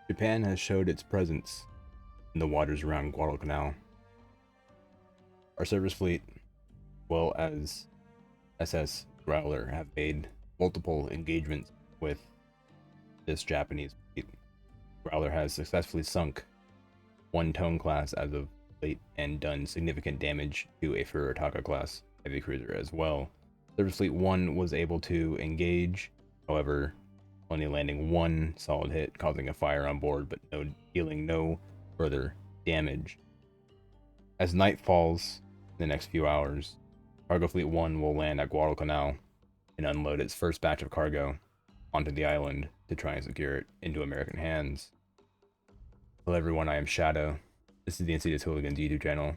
Japan has showed its presence in the waters around Guadalcanal. Our service fleet, well as SS Growler, have made multiple engagements with this Japanese fleet. Growler has successfully sunk one Tone class as of late and done significant damage to a Furitaka class heavy cruiser as well. Service Fleet 1 was able to engage, however, only landing one solid hit, causing a fire on board, but dealing no further damage. As night falls in the next few hours, Cargo Fleet 1 will land at Guadalcanal and unload its first batch of cargo onto the island to try and secure it into American hands. Hello everyone, I am Shadow. This is the Insidious Hooligans YouTube channel,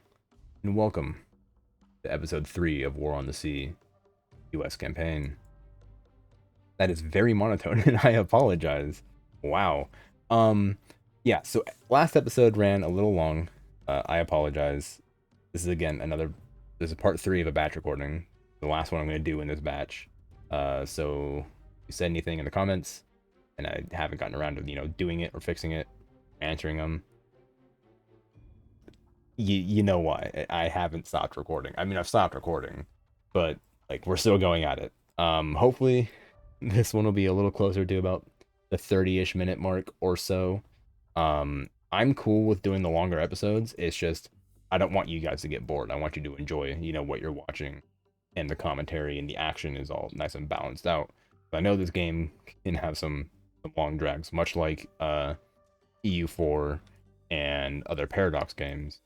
and welcome to episode 3 of War on the Sea, US campaign. That is very monotone, and I apologize. Wow. Yeah, so last episode ran a little long. I apologize. This is again this is part 3 of a batch recording. The last one I'm going to do in this batch. So if you said anything in the comments, and I haven't gotten around to, doing it or fixing it, answering them, you know why. I haven't stopped recording. I mean, I've stopped recording, but like we're still going at it. Hopefully this one will be a little closer to about the 30-ish minute mark or so. I'm cool with doing the longer episodes. It's just I don't want you guys to get bored. I want you to enjoy, what you're watching, and the commentary and the action is all nice and balanced out. But I know this game can have some long drags, much like EU4 and other Paradox games.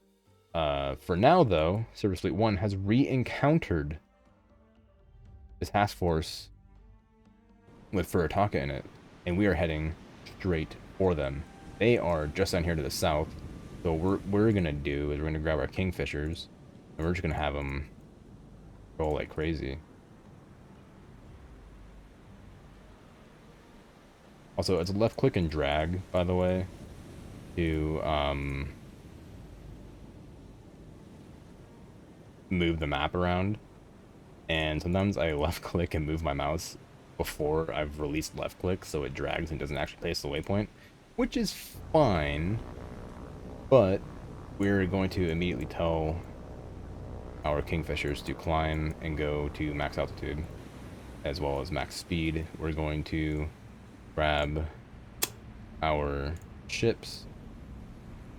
For now, though, Service Fleet 1 has re-encountered this task force with Furitaka in it, and we are heading straight for them. They are just down here to the south, so what we're gonna do is we're gonna grab our Kingfishers, and we're just gonna have them roll like crazy. Also, it's left click and drag, by the way, to move the map around, and sometimes I left click and move my mouse before I've released left click, so it drags and doesn't actually place the waypoint, which is fine, but we're going to immediately tell our Kingfishers to climb and go to max altitude as well as max speed. We're going to grab our ships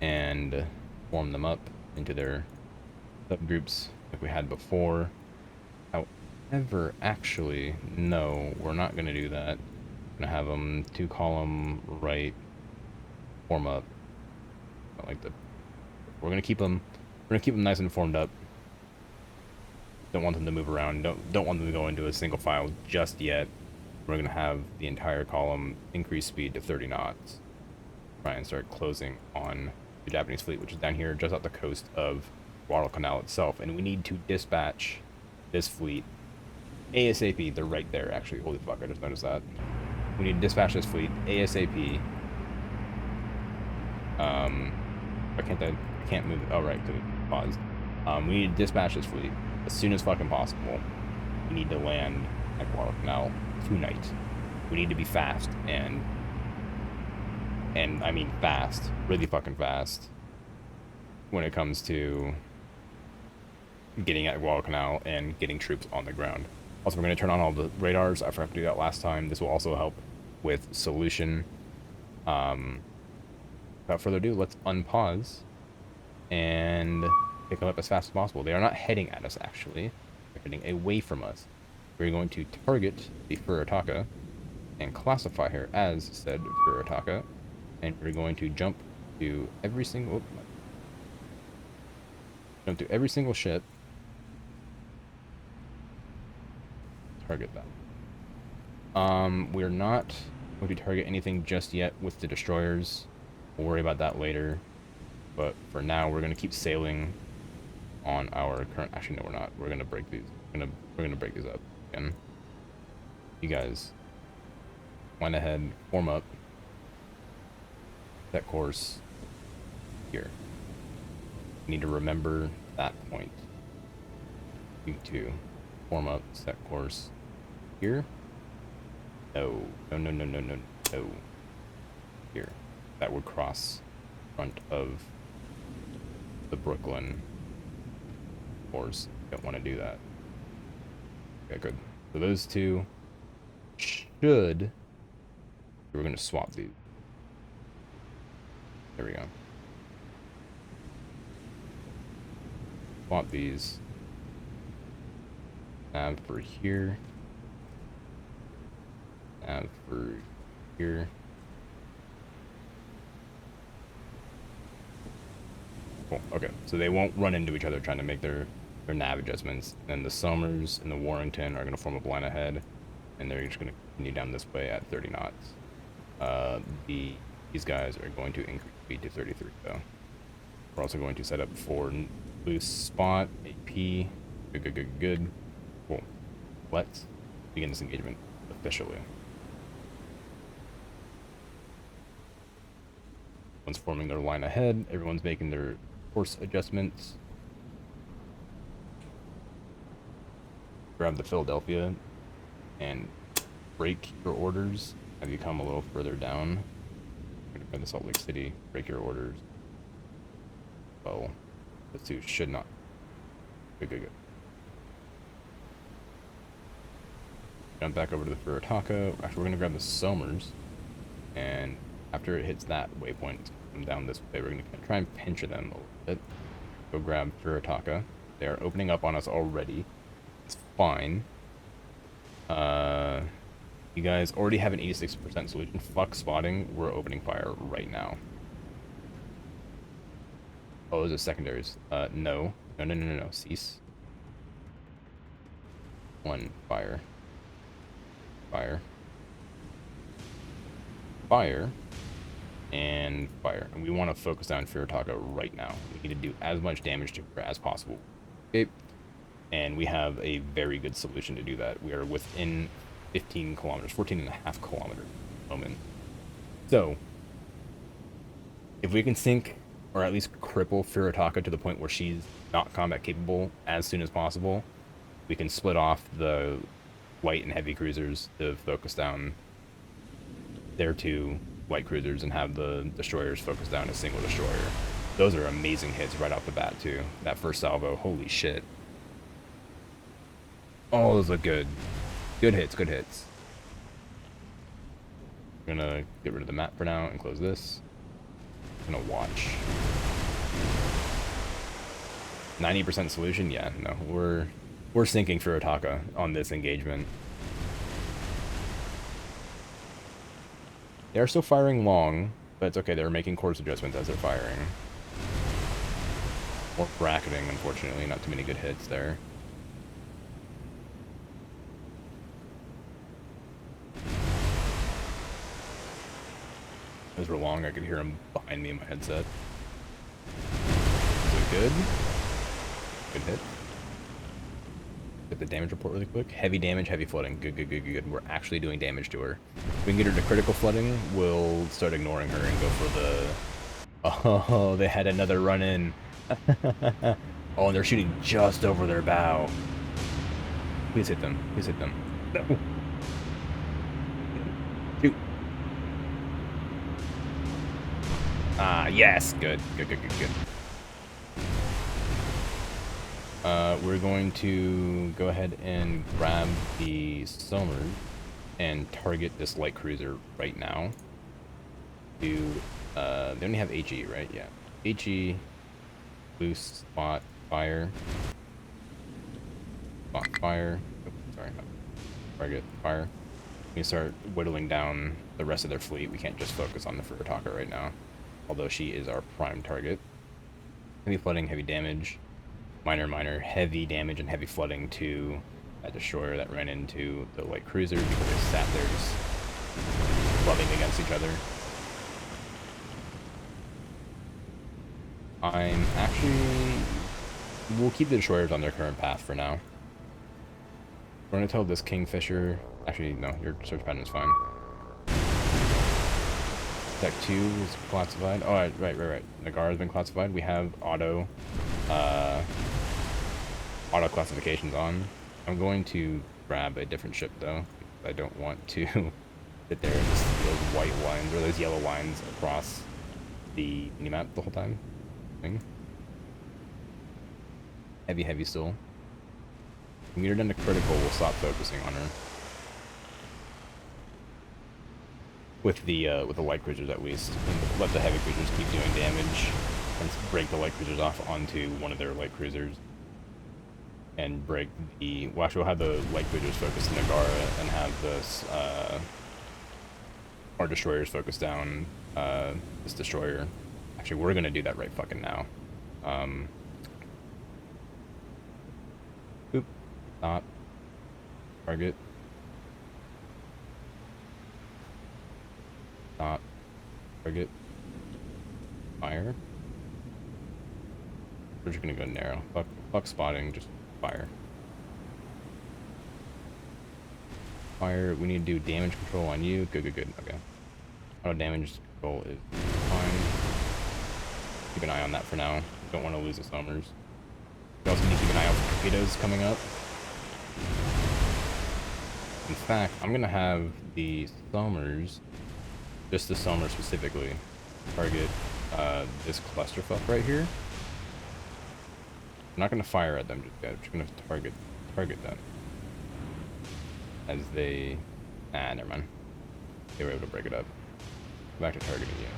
and form them up into their subgroups like we had before. However, actually, no, we're not going to do that. We're going to have them 2-column right, form up. I like the. We're going to keep them. We're going to keep them nice and formed up. Don't want them to move around. Don't want them to go into a single file just yet. We're going to have the entire column increase speed to 30 knots. Try and start closing on the Japanese fleet, which is down here just off the coast of Guadalcanal itself. And we need to dispatch this fleet ASAP. They're right there, actually. Holy fuck, I just noticed that. We need to dispatch this fleet ASAP. I can't move it. Oh, right, because it paused. We need to dispatch this fleet as soon as fucking possible. We need to land at Guadalcanal tonight. We need to be fast, and I mean fast, really fucking fast, when it comes to getting at Guadalcanal and getting troops on the ground. Also, we're going to turn on all the radars. I forgot to do that last time. This will also help with solution. Without further ado, let's unpause and pick them up as fast as possible. They are not heading at us, actually. They're heading away from us. We're going to target the Furitaka and classify her as said Furitaka. And we're going to jump to every single ship. Target that. We're not going to target anything just yet with the destroyers. We'll worry about that later. But for now, we're going to keep sailing on our current. Actually, no, we're not. We're going to break these. We're gonna break these up again. You guys went ahead, form up, set course here. You need to remember that point. You to form up, set course here. No. Here. that would cross front of the Brooklyn force. Don't want to do that. Okay, good. So those two should... We're going to swap these. There we go. Swap these. Nav for here. Nav for here. Cool. Okay, so they won't run into each other trying to make their nav adjustments. And then the Somers and the Warrington are going to form a line ahead, and they're just going to continue down this way at 30 knots. These guys are going to increase speed to 33 though. We're also going to set up for loose spot, AP. Good. Cool. Let's begin this engagement officially. Everyone's forming their line ahead. Everyone's making their course adjustments. Grab the Philadelphia and break your orders. Have you come a little further down? I'm gonna grab the Salt Lake City. Break your orders. Well, those two should not. Good. Jump back over to the Furitaka. Actually, we're gonna grab the Somers, and after it hits that waypoint, it's gonna come down this way. We're gonna try and pinch them a little bit. Go grab Furitaka. They are opening up on us already. It's fine. You guys already have an 86% solution. Fuck spotting. We're opening fire right now. Oh, those are secondaries. No. Cease. One. Fire. And fire. And we want to focus on Furitaka right now. We need to do as much damage to her as possible. Okay. And we have a very good solution to do that. We are within 15 kilometers, 14.5 kilometers at the moment. So, if we can sink, or at least cripple Furitaka to the point where she's not combat capable as soon as possible, we can split off the light and heavy cruisers to focus down their two light cruisers and have the destroyers focus down a single destroyer. Those are amazing hits right off the bat, too. That first salvo, holy shit. Oh, those look good. Good hits. I'm gonna get rid of the map for now and close this. I'm gonna watch. 90% solution? Yeah, no. We're sinking Furitaka on this engagement. They are still firing long, but it's okay. They're making course adjustments as they're firing. More bracketing, unfortunately. Not too many good hits there. Those were long. I could hear them behind me in my headset. So good. Good hit. Get the damage report really quick. Heavy damage, heavy flooding. Good. We're actually doing damage to her. If we can get her to critical flooding, we'll start ignoring her and go for the... Oh, they had another run in. Oh, and they're shooting just over their bow. Please hit them. No. Shoot. Yes. Good. We're going to go ahead and grab the Somers and target this light cruiser right now. They only have HE, right? Yeah. HE, boost, spot, fire. Spot, fire. Oh, sorry. Target, fire. We can start whittling down the rest of their fleet. We can't just focus on the Furitaka right now, although she is our prime target. Heavy flooding, heavy damage. Minor, heavy damage and heavy flooding to that destroyer that ran into the light cruiser because they sat there just rubbing against each other. We'll keep the destroyers on their current path for now. We're going to tell this Kingfisher, actually no, your search pattern is fine. Tech 2 is classified. Oh, right. Nagar has been classified. We have auto classifications on. I'm going to grab a different ship though. I don't want to sit there and just see those white lines or those yellow lines across the minimap the whole time. Heavy still. When we get her down to critical, we'll stop focusing on her. With the light cruisers at least. And let the heavy cruisers keep doing damage and break the light cruisers off onto one of their light cruisers. And break the... Well, actually, we'll have the light cruisers focus Nagara and have this, our destroyers focus down, this destroyer. Actually, we're gonna do that right fucking now. Oop. Stop. Target. Stop. Target. Fire. We're just gonna go narrow. Fuck spotting, just fire. Fire, we need to do damage control on you. Good. Okay. Auto damage control is fine. Keep an eye on that for now. Don't want to lose the Somers. We also need to keep an eye out for torpedoes coming up. In fact, I'm gonna have the Somers, just the Somers specifically, target this clusterfuck right here. I'm not gonna fire at them just yet. I'm just gonna target them as they. Nah, never mind. They were able to break it up. Go back to targeting you.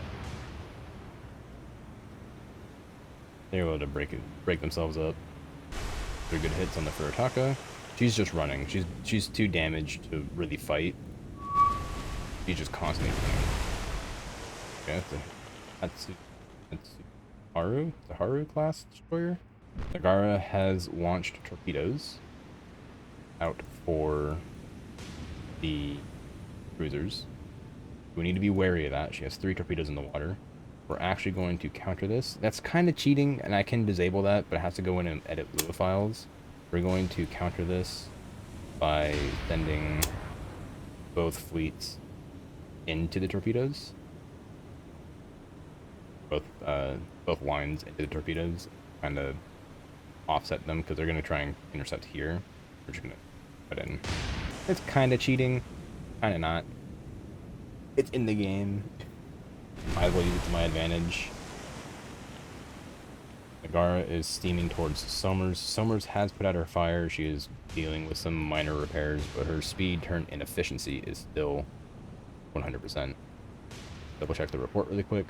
They were able to break themselves up. They're good hits on the Furitaka. She's just running. She's too damaged to really fight. She's just constantly running. Okay, that's Haru. The Haru class destroyer. Nagara has launched torpedoes out for the cruisers. We need to be wary of that. She has 3 torpedoes in the water. We're actually going to counter this. That's kind of cheating, and I can disable that, but it has to go in and edit Lua files. We're going to counter this by sending both fleets into the torpedoes. Both lines into the torpedoes. Kind of offset them, because they're going to try and intercept here. We're just going to put in. It's kind of cheating. Kind of not. It's in the game. Might as well use it to my advantage. Nagara is steaming towards Somers. Somers has put out her fire. She is dealing with some minor repairs, but her speed, turn, and efficiency is still 100%. Double check the report really quick.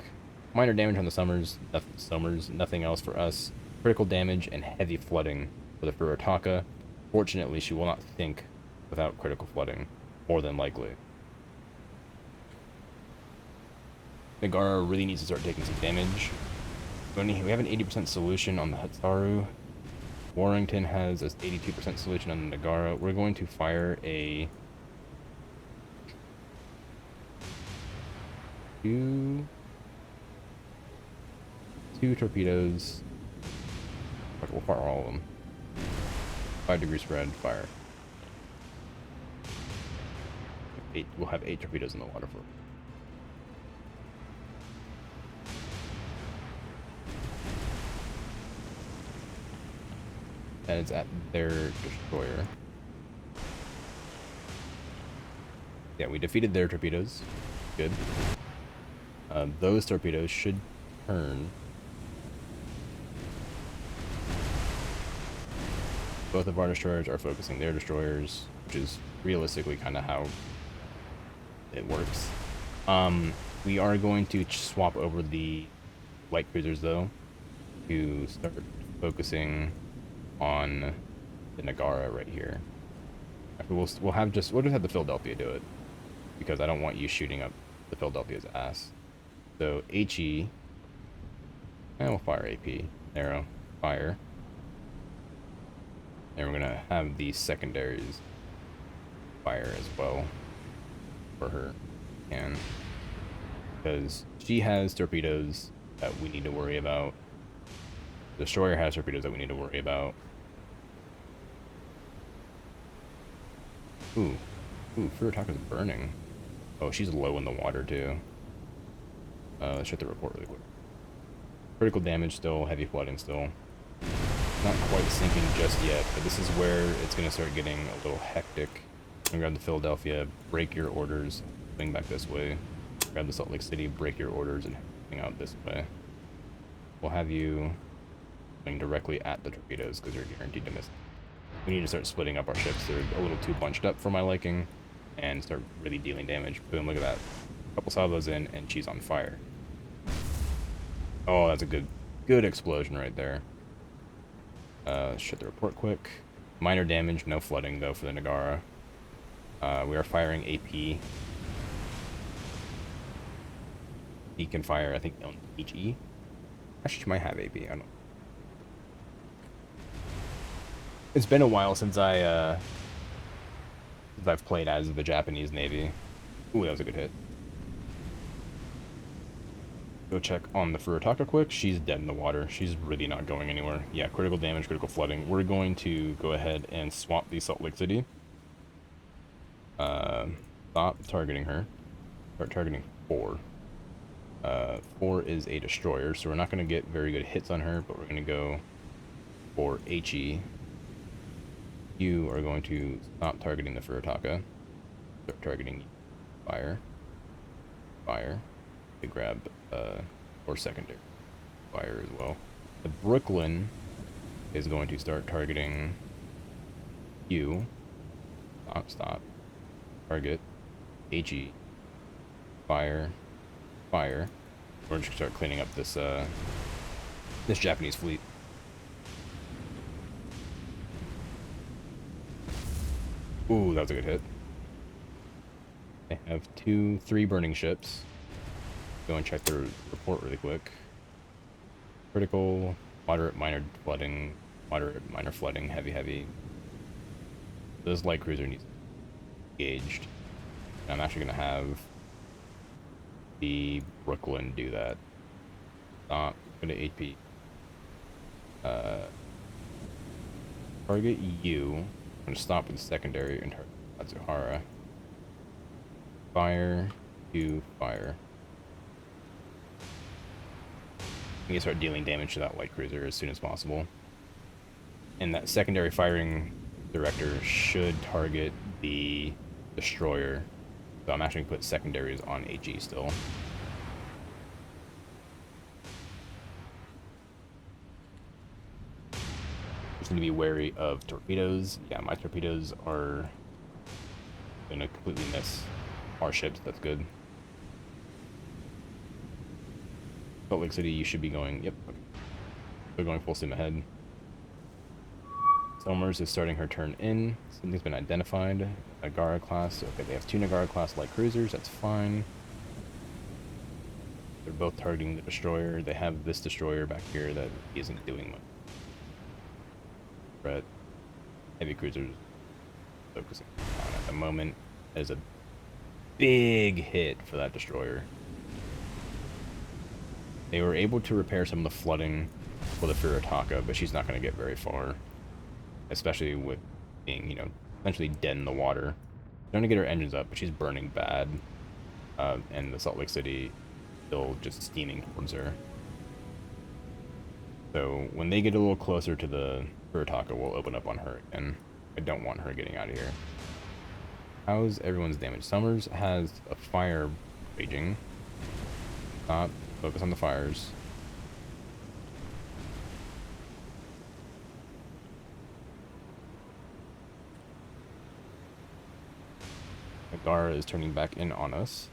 Minor damage on the Somers, nothing else for us. Critical damage and heavy flooding for the Furitaka. Fortunately, she will not sink without critical flooding, more than likely. Nagara really needs to start taking some damage. We have an 80% solution on the Hatsaru. Warrington has an 82% solution on the Nagara. We're going to fire a... Two torpedoes. Okay, we'll fire all of them. 5-degree spread, fire. We'll have 8 torpedoes in the water for. And it's at their destroyer. Yeah, we defeated their torpedoes. Good. Those torpedoes should turn. Both of our destroyers are focusing their destroyers, which is realistically kind of how it works. We are going to swap over the light cruisers though to start focusing on the Nagara right here. We'll just have the Philadelphia do it, because I don't want you shooting up the Philadelphia's ass. So HE, and we'll fire AP, arrow, fire. And we're gonna have the secondaries fire as well for her, and because she has torpedoes that we need to worry about. The destroyer has torpedoes that we need to worry about. Ooh, Furutaka's burning. Oh, she's low in the water too. Let's check the report really quick. Critical damage still, heavy flooding still. Not quite sinking just yet, but this is where it's going to start getting a little hectic. I'm gonna grab the Philadelphia, break your orders, swing back this way. Grab the Salt Lake City, break your orders, and coming out this way. We'll have you going directly at the torpedoes because you're guaranteed to miss. We need to start splitting up our ships. They're a little too bunched up for my liking, and start really dealing damage. Boom, look at that. A couple salvos in, and she's on fire. Oh, that's a good explosion right there. Shut the report quick. Minor damage, no flooding though for the Nagara. We are firing AP. He can fire, I think, on each E. Actually, she might have AP. I don't know. It's been a while since I've played as the Japanese Navy. Ooh, that was a good hit. Go check on the Furutaka quick. She's dead in the water. She's really not going anywhere. Yeah, critical damage, critical flooding. We're going to go ahead and swap the Salt Lake City. Stop targeting her. Start targeting 4. 4 is a destroyer, so we're not going to get very good hits on her, but we're going to go for HE. You are going to stop targeting the Furutaka. Start targeting fire. Fire. To grab or secondary fire as well. The Brooklyn is going to start targeting you. Stop. Target. HE. Fire. Fire. We're just gonna start cleaning up this this Japanese fleet. Ooh, that was a good hit. I have 3 burning ships. Go and check the report really quick. Critical, moderate, minor flooding, moderate, minor flooding, heavy. This light cruiser needs engaged. And I'm actually gonna have the Brooklyn do that. Stop. Go to AP. Target you. I'm gonna stop with secondary and target Atsuhara. Fire. You. Fire. We can start dealing damage to that light cruiser as soon as possible. And that secondary firing director should target the destroyer. So I'm actually going to put secondaries on HE still. Just need to be wary of torpedoes. Yeah, my torpedoes are going to completely miss our ships. That's good. Salt Lake City, you should be going, yep, okay. They're going full steam ahead. Somers is starting her turn in. Something's been identified. Nagara class. Okay, they have 2 Nagara class light cruisers. That's fine. They're both targeting the destroyer. They have this destroyer back here that isn't doing much. But heavy cruisers focusing on at the moment as a big hit for that destroyer. They were able to repair some of the flooding for the Furutaka, but she's not going to get very far. Especially with being, you know, essentially dead in the water. Trying to get her engines up, but she's burning bad. And the Salt Lake City still just steaming towards her. So when they get a little closer to the Furutaka, we'll open up on her again. I don't want her getting out of here. How's everyone's damage? Summers has a fire raging. Stop. Focus on the fires. Nagara is turning back in on us.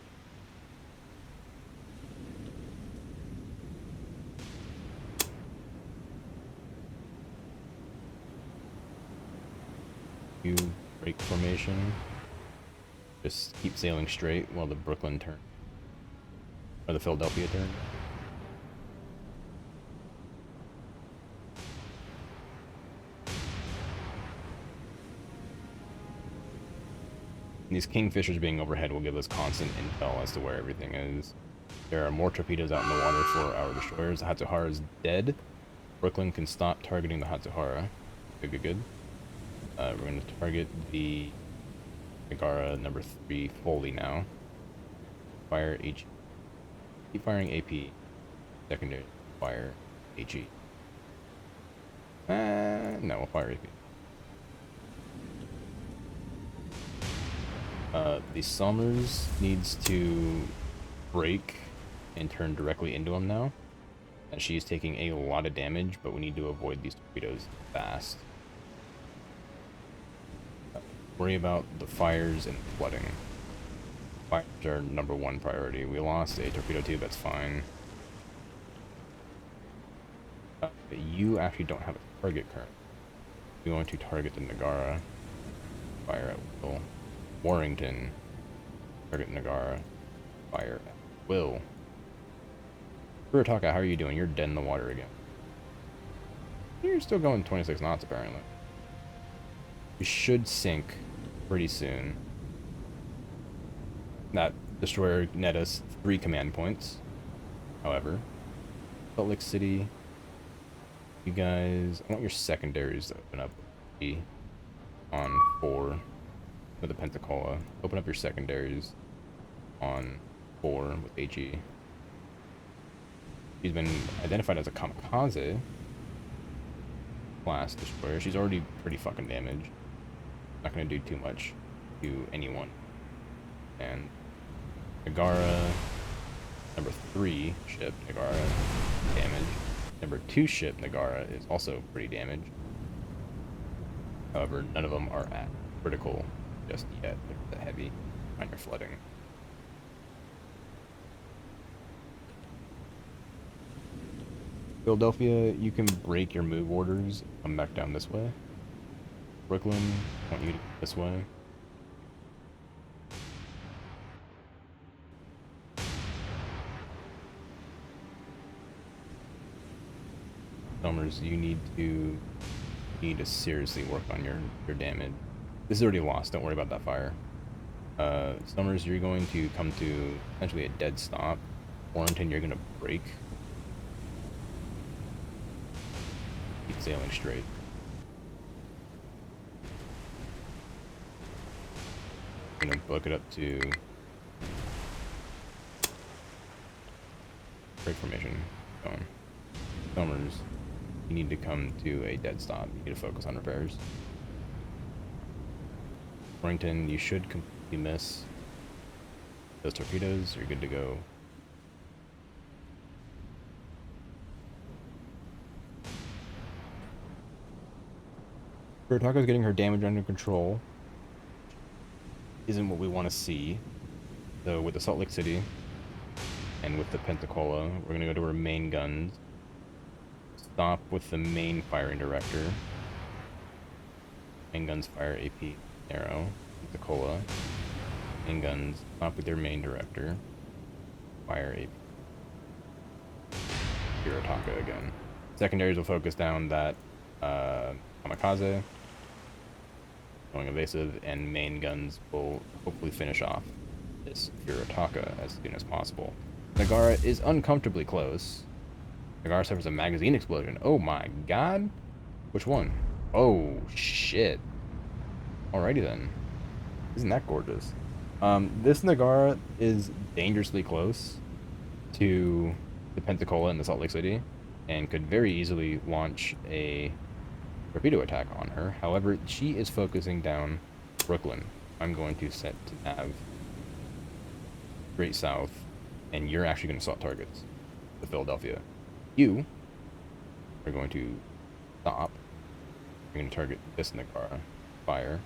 You break formation. Just keep sailing straight while the Brooklyn turn. Or the Philadelphia turn. These Kingfishers being overhead will give us constant intel as to where everything is. There are more torpedoes out in the water for our destroyers. The Hatsuhara is dead. Brooklyn can stop targeting the Hatsuhara. Good. We're going to target the Nagara number 3 fully now. Fire H. Keep firing AP. Secondary. Fire HE. No, we'll fire AP. The Somers needs to break and turn directly into him now. And she's taking a lot of damage, but we need to avoid these torpedoes fast. Worry about the fires and flooding. Fires are #1 priority. We lost a torpedo tube, that's fine. But you actually don't have a target current. We want to target the Nagara. Fire at will. Warrington. Target Nagara. Fire at will. Furitaka, how are you doing? You're dead in the water again. You're still going 26 knots, apparently. You should sink pretty soon. That destroyer net us 3 command points. However, Salt Lake City, you guys, I want your secondaries to open up on 4 with the Pensacola. Open up your secondaries on 4 with HE. She's been identified as a kamikaze class destroyer. She's already pretty fucking damaged. Not gonna do too much to anyone. And Nagara, #3 ship Nagara, damaged. #2 ship Nagara is also pretty damaged. However, none of them are at critical just yet. They're the heavy minor flooding. Philadelphia, you can break your move orders and come back down this way. Brooklyn, I want you to go this way. Summers, you need to seriously work on your damage. This is already lost, don't worry about that fire. Summers, you're going to come to essentially a dead stop. Warrington, you're gonna break. Keep sailing straight. I'm gonna book it up to break formation. Going. Summers, you need to come to a dead stop. You need to focus on repairs. Warrington, you should completely miss those torpedoes. You're good to go. Kurotaka's getting her damage under control. Isn't what we want to see. So with the Salt Lake City and with the Pensacola, we're gonna go to our main guns. Stop with the main firing director. Main guns fire AP arrow. Pensacola. Main guns stop with their main director. Fire AP. Kurotaka again. Secondaries will focus down that kamikaze. Going evasive, and main guns will hopefully finish off this Kurotaka as soon as possible. Nagara is uncomfortably close. Nagara suffers a magazine explosion. Oh my god. Which one? Oh shit. Alrighty then. Isn't that gorgeous? This Nagara is dangerously close to the Pensacola in the Salt Lake City and could very easily launch a torpedo attack on her. However, she is focusing down Brooklyn. I'm going to set to nav straight south, and you're actually going to assault targets to Philadelphia. You are going to stop. You're going to target this Nagara. Fire.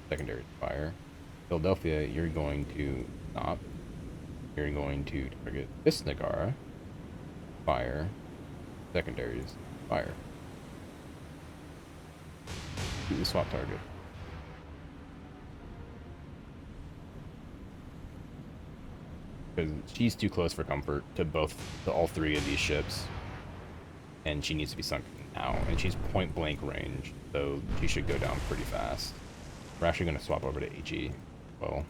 Secondary fire. Philadelphia, you're going to stop. You're going to target this Nagara. Fire. Secondaries. Fire. Completely swap target. Because she's too close for comfort to all 3 of these ships, and she needs to be sunk now. And she's point blank range, so she should go down pretty fast. We're actually going to swap over to HE. Well,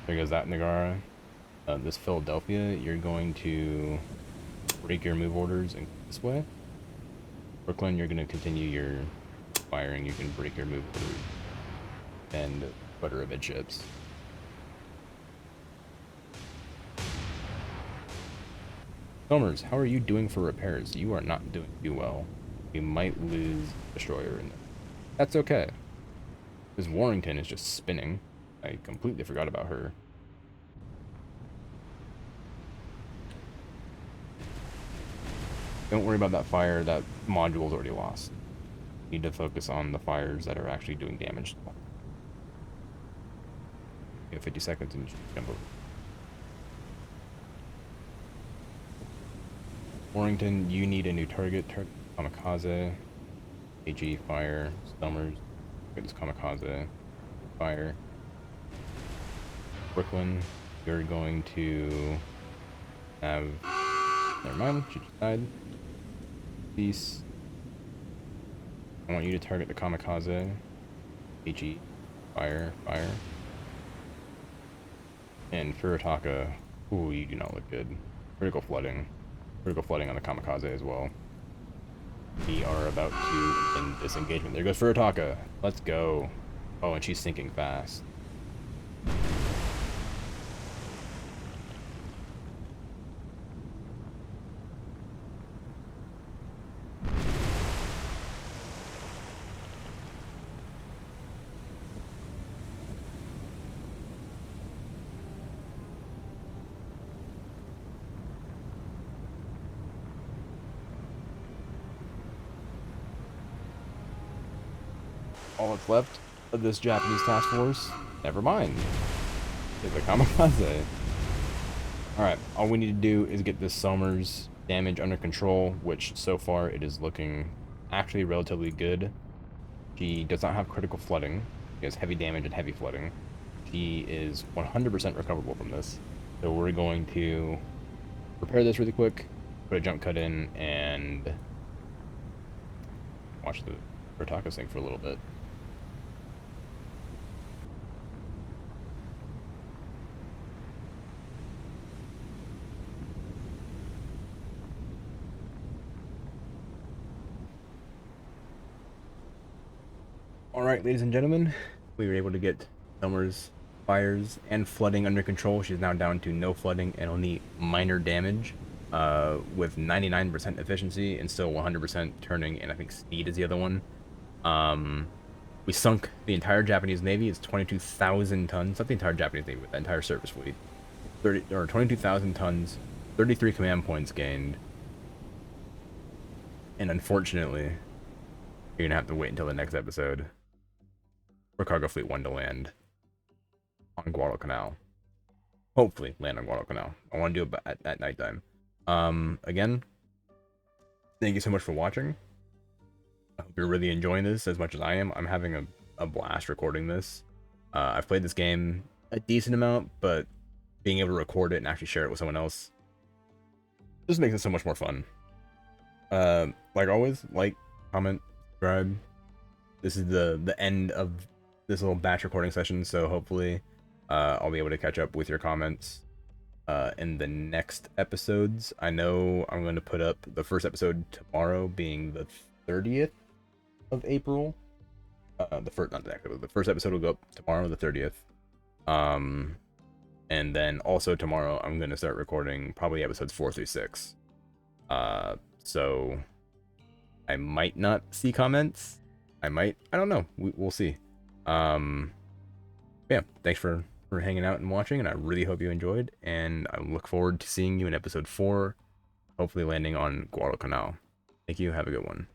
there goes that Nagara. This Philadelphia, you're going to break your move orders and go this way. Brooklyn, you're going to continue your firing. You can break your move orders and butter of ships. Summers, how are you doing for repairs? You are not doing too well. You might lose destroyer in there. That's okay. Because Warrington is just spinning. I completely forgot about her. Don't worry about that fire. That module's already lost. You need to focus on the fires that are actually doing damage. You have 50 seconds and jump over. Warrington, you need a new target. Kamikaze. AG, fire. Stummers. Get this Kamikaze. Fire. Brooklyn, you're going to have... Never mind, she just died. Peace. I want you to target the Kamikaze. AG. Fire. Fire. And Furitaka. Ooh, you do not look good. Critical flooding. Critical flooding on the Kamikaze as well. We are about to end this engagement. There goes Furitaka. Let's go. Oh, and she's sinking fast. All that's left of this Japanese task force, never mind, is a Kamikaze. Alright, all we need to do is get this Somers damage under control, which so far it is looking actually relatively good. She does not have critical flooding. She has heavy damage and heavy flooding. She is 100% recoverable from this. So we're going to repair this really quick, put a jump cut in, and watch the Furitaka sink for a little bit. Alright, ladies and gentlemen, we were able to get Summer's fires and flooding under control. She's now down to no flooding and only minor damage, with 99% efficiency and still 100% turning, and I think speed is the other one. We sunk the entire Japanese Navy. It's 22,000 tons. Not the entire Japanese Navy, but the entire surface fleet. 22,000 tons, 33 command points gained. And unfortunately, you're gonna have to wait until the next episode for Cargo Fleet 1 to land on Guadalcanal. Hopefully land on Guadalcanal. I want to do it at nighttime. Again, thank you so much for watching. I hope you're really enjoying this as much as I am. I'm having a blast recording this. I've played this game a decent amount, but being able to record it and actually share it with someone else just makes it so much more fun. Like always, like, comment, subscribe. This is the end of this little batch recording session, so hopefully I'll be able to catch up with your comments in the next episodes. I know I'm going to put up the first episode tomorrow, being the 30th of April. The first episode will go up tomorrow, the 30th. And then also tomorrow I'm going to start recording probably episodes 4 through 6. So I might not see comments. I don't know. We'll see. Yeah, thanks for hanging out and watching, and I really hope you enjoyed, and I look forward to seeing you in episode 4, hopefully landing on Guadalcanal. Thank you. Have a good one.